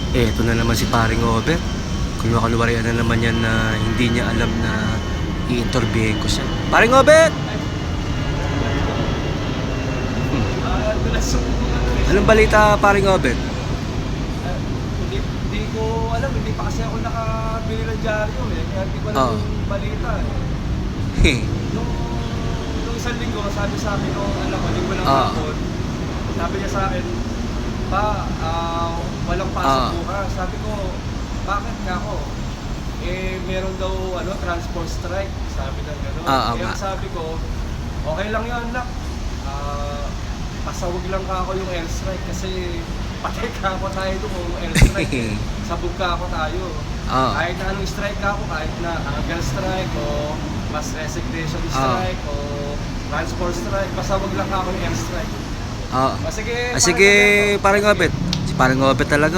Eto na naman si paring Obet. Kunwari na naman yan na hindi niya alam na i-interviewin ko siya. Paring Obet! Anong balita, paring Obet? Hindi ko alam, hindi pa kasi ako nakabili ng dyaryo eh. Kaya hindi ko alam yung balita eh. Nung isang linggo, sabi sa akin nung anak ko, linggo lang hapon, sabi niya sa akin, walang pasok bukas. Sabi ko, bakit nga ako? Meron daw transport strike, sabi ng gano'n. Kaya sabi ko, okay lang yun, nak. Pasawag lang ka ako yung airstrike kasi patay ka ako tayo doon kung airstrike. Sabog ka ako tayo. Kahit na anong strike ka ako, kahit na hunger strike o mass resignation strike o transport strike, pasawag lang ka ako yung airstrike. Sige, paring Obet. Si paring Obet talaga.